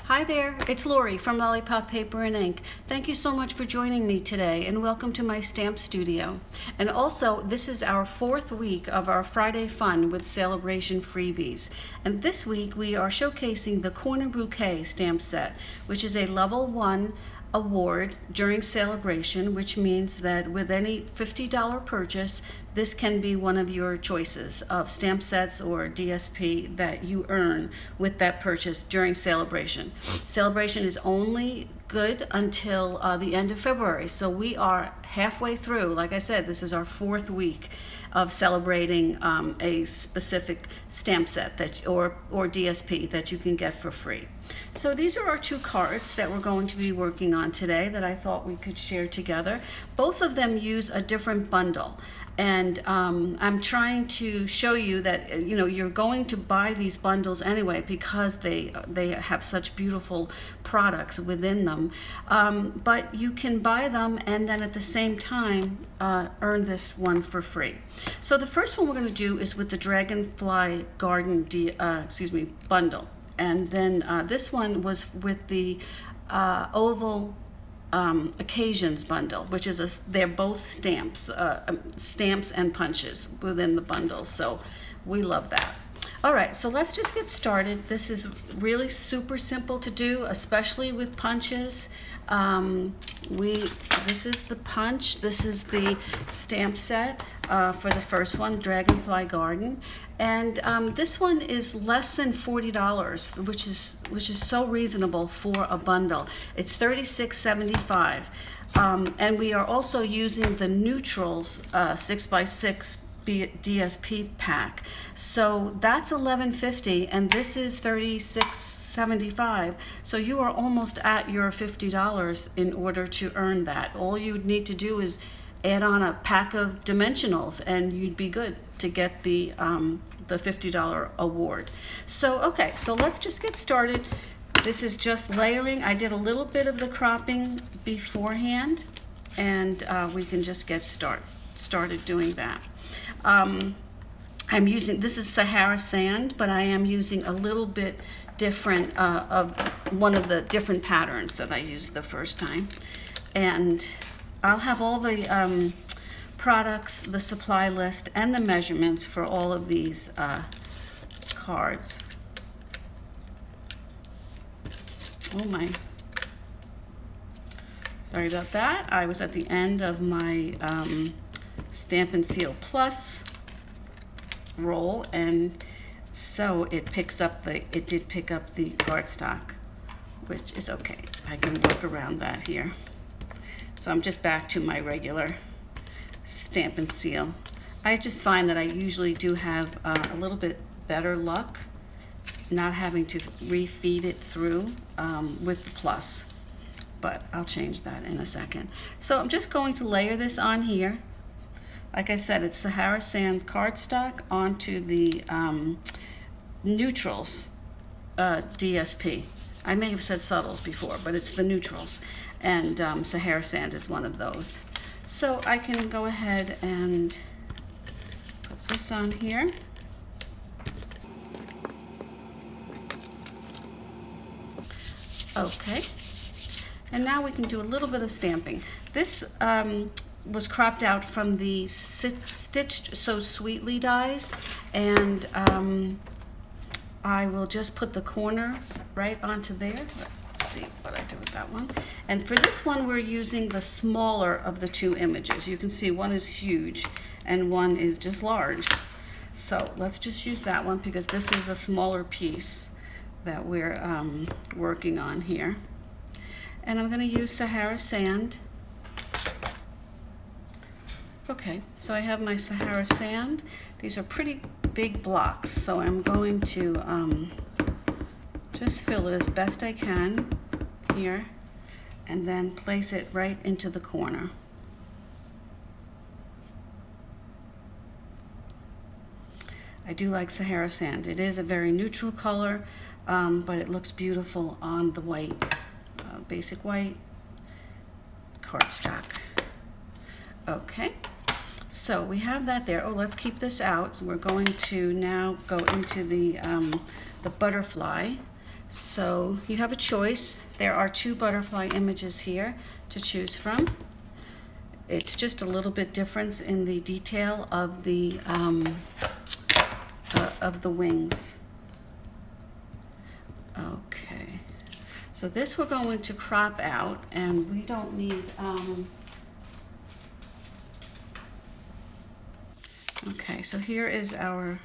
Hi there, it's Lori from Lollipop Paper and Ink. Thank you so much for joining me today and welcome to my stamp studio. And also, this is our 4th week of our Friday fun with Sale-A-Bration freebies. And this week we are showcasing the Corner Bouquet stamp set, which is a level 1 award during Sale-A-Bration, which means that with any $50 purchase, this can be one of your choices of stamp sets or DSP that you earn with that purchase during Sale-A-Bration. Sale-A-Bration is only good until the end of February, so we are halfway through. Like I said, this is our 4th week of celebrating a specific stamp set that or DSP that you can get for free. So these are our 2 cards that we're going to be working on today that I thought we could share together. Both of them use a different bundle, and I'm trying to show you that you're going to buy these bundles anyway because they have such beautiful products within them, but you can buy them and then at the same time earn this one for free. So the first one we're going to do is with the Dragonfly Garden bundle. And then this one was with the Oval Occasions bundle, which is they're both stamps and punches within the bundle. So we love that. All right, so let's just get started. This is really super simple to do, especially with punches. This is the punch. This is the stamp set for the first one, Dragonfly Garden, and this one is less than $40, which is so reasonable for a bundle. It's $36.75, and we are also using the Neutrals 6x6 DSP pack, so that's $11.50, and this is $36.75. So you are almost at your $50 in order to earn that. All you need to do is add on a pack of dimensionals, and you'd be good to get the $50 award. So okay, so let's just get started. This is just layering. I did a little bit of the cropping beforehand, and we can just get started doing that. I'm using, this is Sahara sand, but I am using a little bit different of one of the different patterns that I used the first time. And I'll have all the products, the supply list, and the measurements for all of these cards. Oh my. Sorry about that. I was at the end of my Stamp and Seal Plus roll, and so it did pick up the cardstock, which is okay. I can work around that here. So I'm just back to my regular Stamp and Seal. I just find that I usually do have a little bit better luck not having to refeed it through with the Plus, but I'll change that in a second. So I'm just going to layer this on here. Like I said, it's Sahara sand cardstock onto the Neutrals DSP. I may have said subtles before, but it's the Neutrals, and Sahara sand is one of those. So I can go ahead and put this on here. Okay, and now we can do a little bit of stamping. This was cropped out from the Stitched So Sweetly dies, and I will just put the corner right onto there. Let's see what I do with that one. And for this one, we're using the smaller of the 2 images. You can see one is huge and one is just large. So let's just use that one because this is a smaller piece that we're working on here. And I'm going to use Sahara sand. Okay, so I have my Sahara sand. These are pretty big blocks, so I'm going to just fill it as best I can here and then place it right into the corner. I do like Sahara sand. It is a very neutral color, but it looks beautiful on the white, basic white cardstock. Okay. So we have that there. Oh, let's keep this out. So we're going to now go into the butterfly. So you have a choice. There are 2 butterfly images here to choose from. It's just a little bit difference in the detail of the wings. Okay, so this we're going to crop out, and we don't need okay, so here is our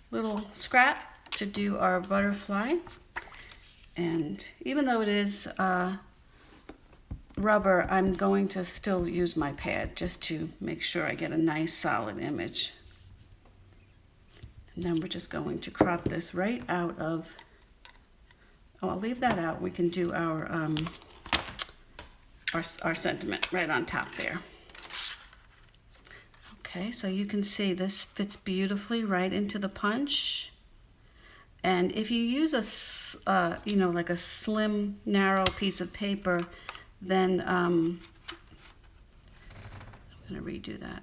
little scrap to do our butterfly. And even though it is rubber, I'm going to still use my pad just to make sure I get a nice solid image. And then we're just going to crop this right out of, oh, I'll leave that out. We can do our sentiment right on top there. Okay, so you can see this fits beautifully right into the punch. And if you use a, you know, like a slim, narrow piece of paper, then, I'm gonna redo that.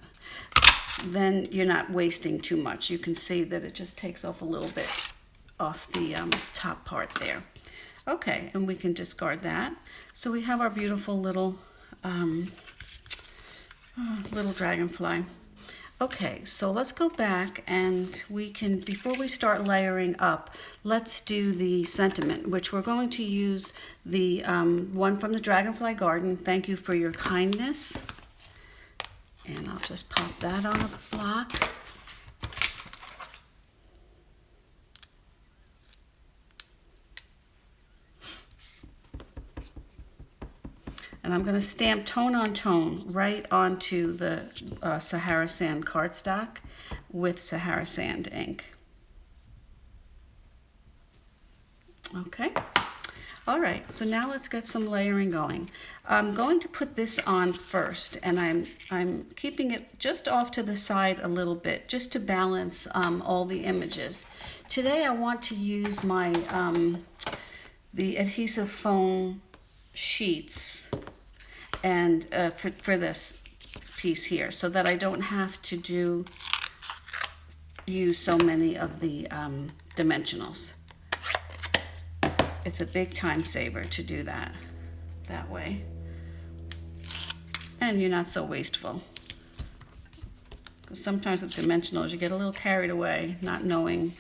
Then you're not wasting too much. You can see that it just takes off a little bit off the top part there. Okay, and we can discard that. So we have our beautiful little, little dragonfly. Okay, so let's go back and we can, before we start layering up, let's do the sentiment, which we're going to use the one from the Dragonfly Garden, Thank You for Your Kindness. And I'll just pop that on a block. And I'm going to stamp tone on tone right onto the Sahara Sand cardstock with Sahara Sand ink. Okay. All right, so now let's get some layering going. I'm going to put this on first, and I'm keeping it just off to the side a little bit, just to balance all the images. Today I want to use my the adhesive foam sheets and for this piece here, so that I don't have to use so many of the dimensionals. It's a big time saver to do that way, and you're not so wasteful, because sometimes with dimensionals you get a little carried away not knowing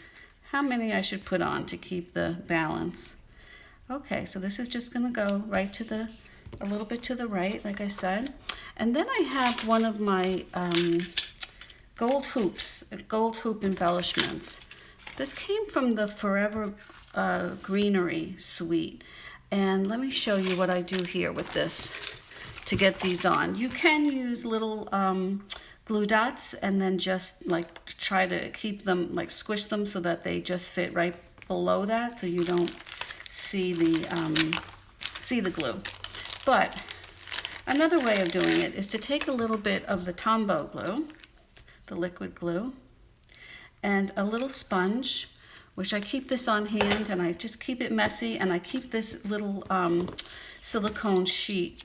how many I should put on to keep the balance. Okay, so this is just going to go right to a little bit to the right, like I said. And then I have one of my gold hoop embellishments. This came from the Forever Greenery suite. And let me show you what I do here with this to get these on. You can use little glue dots and then just like try to keep them, like squish them so that they just fit right below that, so you don't see the glue. But another way of doing it is to take a little bit of the Tombow glue, the liquid glue, and a little sponge, which I keep this on hand, and I just keep it messy, and I keep this little silicone sheet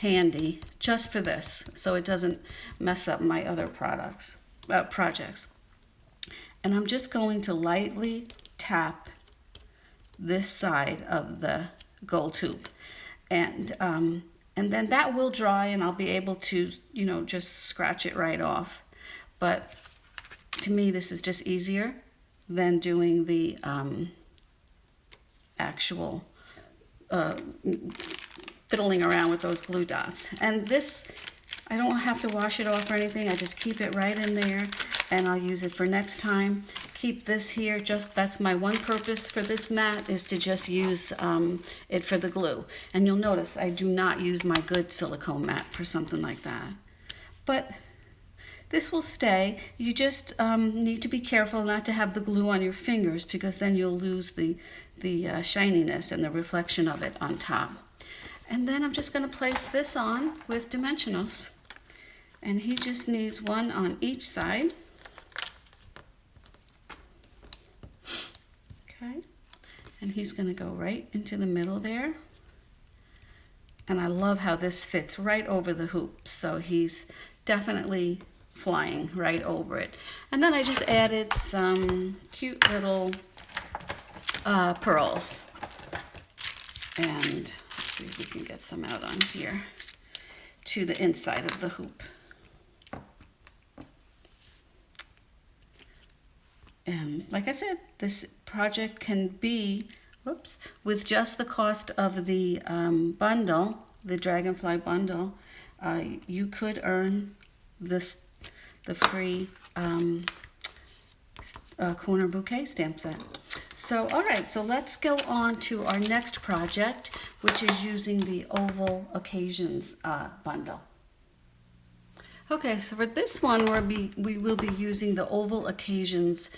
handy just for this, so it doesn't mess up my other projects. And I'm just going to lightly tap this side of the gold hoop, and then that will dry, and I'll be able to, you know, just scratch it right off. But to me, this is just easier than doing the actual fiddling around with those glue dots. And this, I don't have to wash it off or anything. I just keep it right in there, and I'll use it for next time. Keep this here, just that's my one purpose for this mat, is to just use it for the glue. And you'll notice I do not use my good silicone mat for something like that. But this will stay. You just need to be careful not to have the glue on your fingers, because then you'll lose the shininess and the reflection of it on top. And then I'm just going to place this on with dimensionals. And he just needs one on each side. Okay, and he's going to go right into the middle there. And I love how this fits right over the hoop, so he's definitely flying right over it. And then I just added some cute little pearls And let's see if we can get some out on here to the inside of the hoop. And like I said, this project can be, whoops, with just the cost of the bundle, the Dragonfly bundle, you could earn the free corner bouquet stamp set. So, all right, so let's go on to our next project, which is using the Oval Occasions bundle. Okay, so for this one, we will be using the Oval Occasions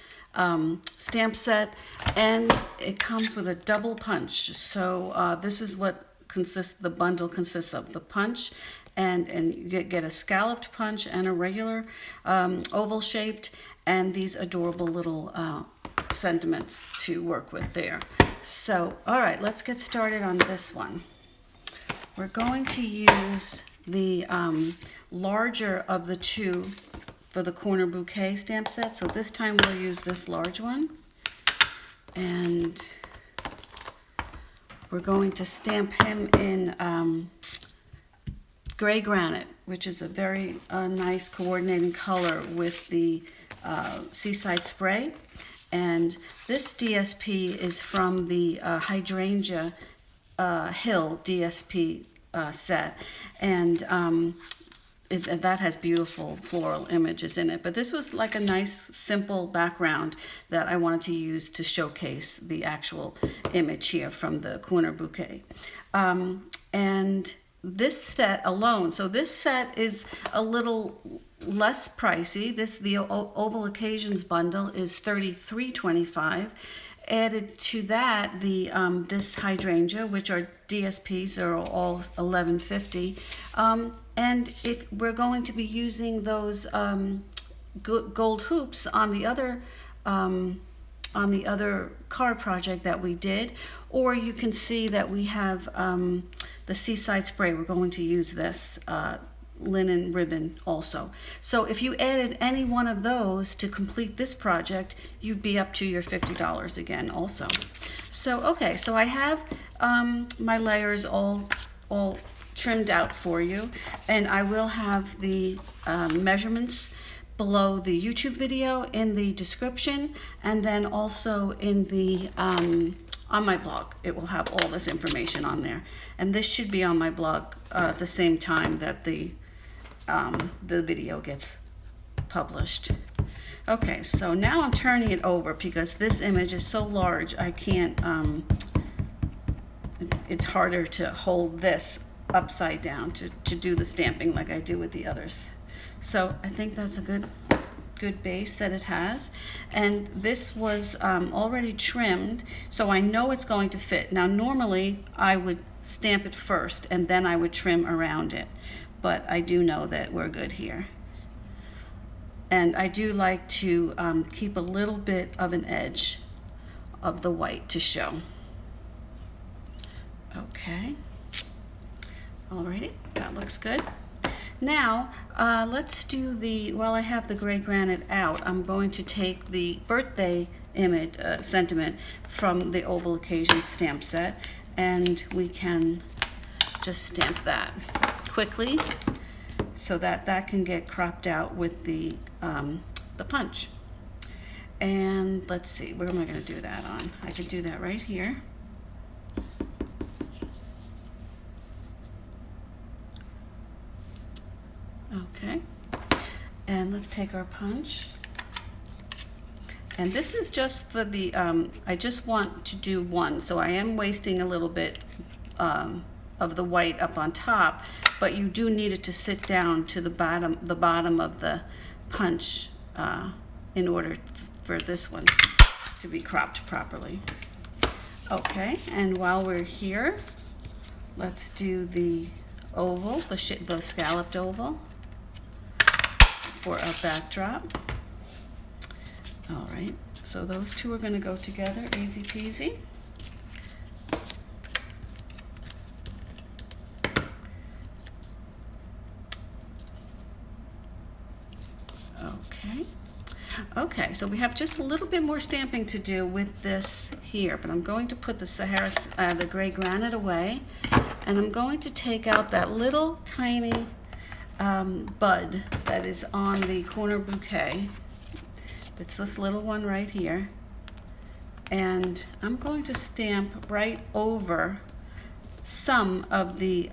stamp set, and it comes with a double punch. So this is what the bundle consists of: the punch, and you get a scalloped punch and a regular oval shaped, and these adorable little sentiments to work with there. So, all right, let's get started on this one. We're going to use the larger of the two for the corner bouquet stamp set. So this time we'll use this large one. And we're going to stamp him in gray granite, which is a very nice coordinating color with the Seaside Spray. And this DSP is from the Hydrangea Hill DSP set, and that has beautiful floral images in it. But this was like a nice simple background that I wanted to use to showcase the actual image here from the corner bouquet. And this set alone, so this set is a little less pricey. The Oval Occasions bundle is $33.25. Added to that, the this hydrangea, which are DSPs, are all $11.50. And if we're going to be using those gold hoops on the other card project that we did, or you can see that we have the Seaside Spray. We're going to use this linen ribbon also. So if you added any one of those to complete this project, you'd be up to your $50 again also. So okay, so I have my layers all trimmed out for you, and I will have the measurements below the YouTube video in the description, and then also in the on my blog. It will have all this information on there, and this should be on my blog at the same time that the video gets published. Okay, so now I'm turning it over because this image is so large I can't, it's harder to hold this upside down to do the stamping like I do with the others. So I think that's a good base that it has, and this was already trimmed, so I know it's going to fit. Now normally I would stamp it first and then I would trim around it, but I do know that we're good here. And I do like to keep a little bit of an edge of the white to show. Okay, alrighty, that looks good. Now let's do while I have the gray granite out, I'm going to take the birthday image sentiment from the Oval Occasion stamp set, and we can just stamp that quickly so that can get cropped out with the punch. And let's see, where am I going to do that on? I could do that right here. Okay, and let's take our punch. And this is just for the, I just want to do one, so I am wasting a little bit of the white up on top, but you do need it to sit down to the bottom of the punch in order for this one to be cropped properly. Okay, and while we're here, let's do the oval, the scalloped oval for a backdrop. All right, so those two are going to go together, easy peasy. Okay, Okay, so we have just a little bit more stamping to do with this here, but I'm going to put the the gray granite away, and I'm going to take out that little tiny bud that is on the corner bouquet. It's this little one right here, and I'm going to stamp right over some of the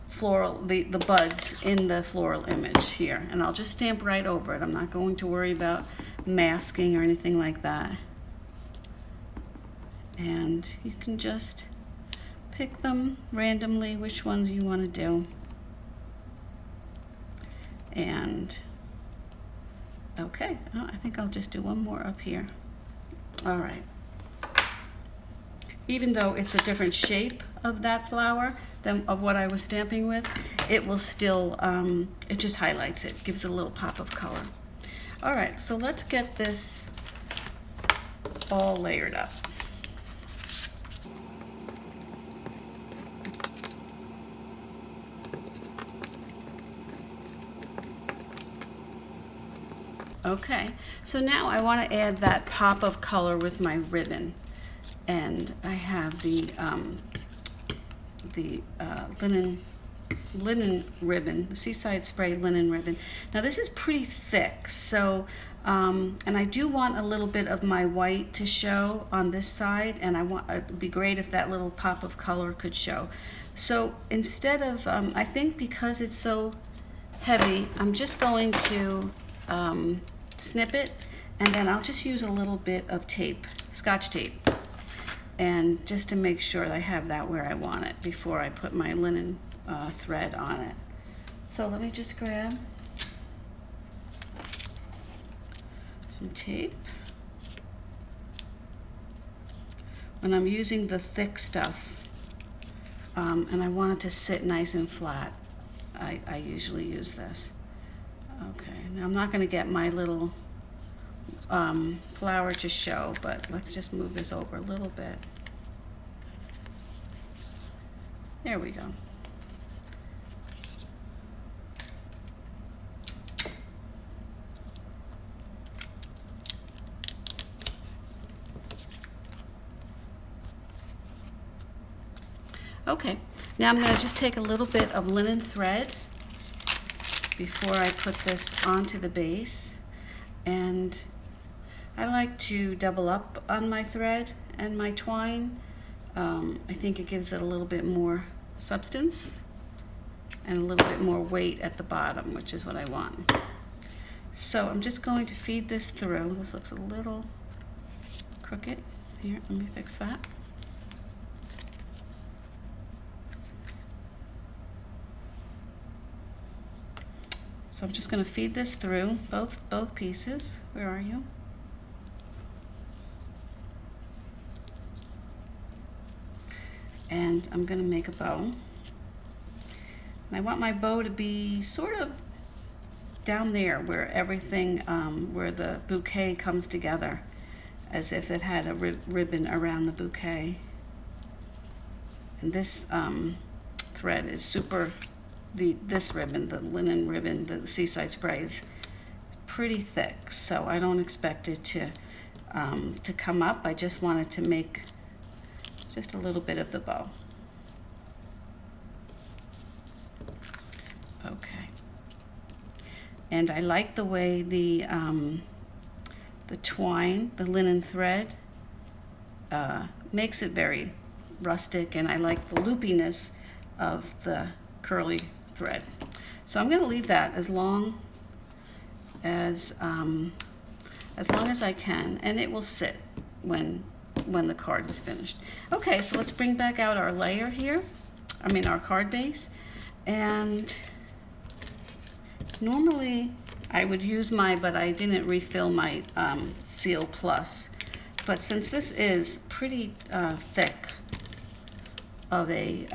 floral, the buds in the floral image here, and I'll just stamp right over it. I'm not going to worry about masking or anything like that. And you can just pick them randomly, which ones you want to do. And okay, oh, I think I'll just do one more up here. All right. Even though it's a different shape of that flower than of what I was stamping with, it will still, it just highlights it, gives it a little pop of color. All right, so let's get this all layered up. Okay, so now I want to add that pop of color with my ribbon. And I have the linen ribbon, Seaside Spray linen ribbon. Now this is pretty thick, so and I do want a little bit of my white to show on this side, and it'd be great if that little pop of color could show. So instead of, I think because it's so heavy, I'm just going to snip it, and then I'll just use a little bit of tape, Scotch tape. And just to make sure I have that where I want it before I put my linen thread on it. So let me just grab some tape. When I'm using the thick stuff, and I want it to sit nice and flat, I usually use this. Okay, now I'm not going to get my little flower to show, but let's just move this over a little bit. There we go. Okay, now I'm going to just take a little bit of linen thread before I put this onto the base, and I like to double up on my thread and my twine. I think it gives it a little bit more substance and a little bit more weight at the bottom, which is what I want. So I'm just going to feed this through. This looks a little crooked. Here, let me fix that. So I'm just going to feed this through both pieces. Where are you? And I'm going to make a bow. And I want my bow to be sort of down there where everything, where the bouquet comes together, as if it had a ribbon around the bouquet. And this thread is super, this ribbon, the linen ribbon, the Seaside Spray, is pretty thick, so I don't expect it to come up. I just wanted to make just a little bit of the bow. Okay. And I like the way the twine, the linen thread, makes it very rustic, and I like the loopiness of the curly thread. So I'm going to leave that as long as I can, and it will sit when the card is finished. Okay, so let's bring back out our layer here, our card base. And normally I would use but I didn't refill my Seal Plus. But since this is pretty thick of a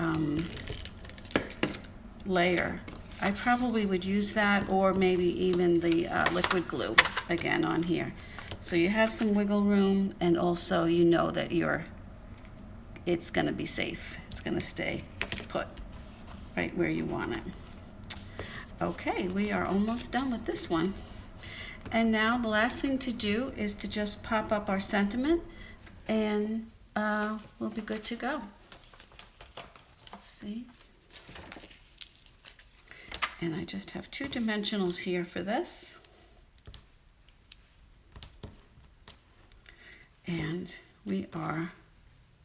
layer, I probably would use that, or maybe even the liquid glue again on here. So you have some wiggle room, and also you know that it's going to be safe. It's going to stay put right where you want it. Okay, we are almost done with this one. And now the last thing to do is to just pop up our sentiment, and we'll be good to go. Let's see. And I just have 2 dimensionals here for this. And we are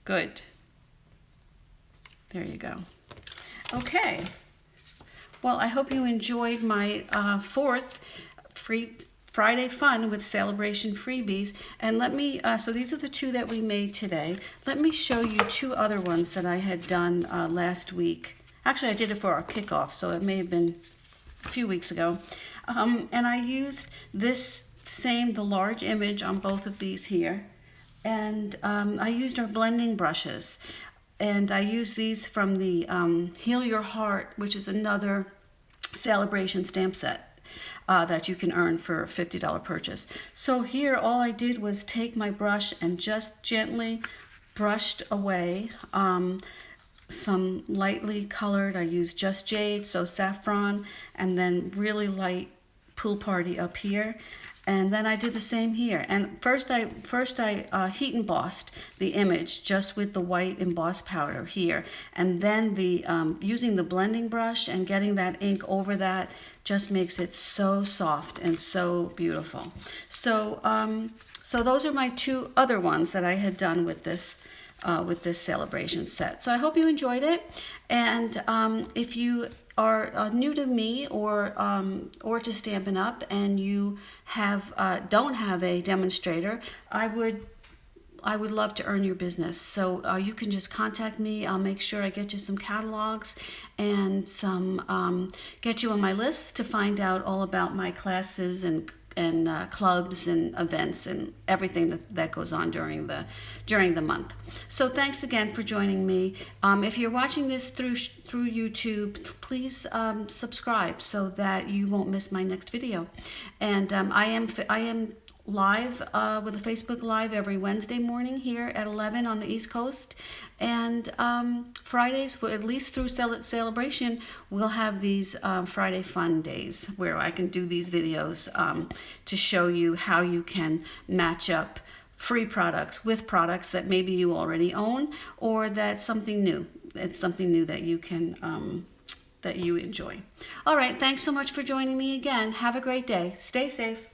good. There you go. Okay. Well, I hope you enjoyed my 4th free Friday fun with Sale-A-Bration freebies. And let me, so these are the 2 that we made today. Let me show you 2 other ones that I had done last week. Actually, I did it for our kickoff, so it may have been a few weeks ago. And I used the large image on both of these here. And I used our blending brushes. And I used these from the Heal Your Heart, which is another Sale-A-Bration stamp set that you can earn for a $50 purchase. So here, all I did was take my brush and just gently brushed away some lightly colored. I used Just Jade, so saffron, and then really light Pool Party up here. And then I did the same here. And first I heat embossed the image just with the white emboss powder here. And then using the blending brush and getting that ink over that just makes it so soft and so beautiful. So so those are my 2 other ones that I had done with this Sale-A-Bration set. So I hope you enjoyed it. And if you are new to me or to Stampin' Up, and you don't have a demonstrator, I would love to earn your business. So you can just contact me. I'll make sure I get you some catalogs and get you on my list to find out all about my classes and clubs and events and everything that goes on during the month. So thanks again for joining me. If you're watching this through YouTube, please subscribe so that you won't miss my next video. And I am live with a Facebook Live every Wednesday morning here at 11 on the East Coast, and Fridays, at least through Sale-A-Bration, we'll have these Friday fun days where I can do these videos to show you how you can match up free products with products that maybe you already own, or that's something new. It's something new that you can that you enjoy. All right, thanks so much for joining me again. Have a great day. Stay safe.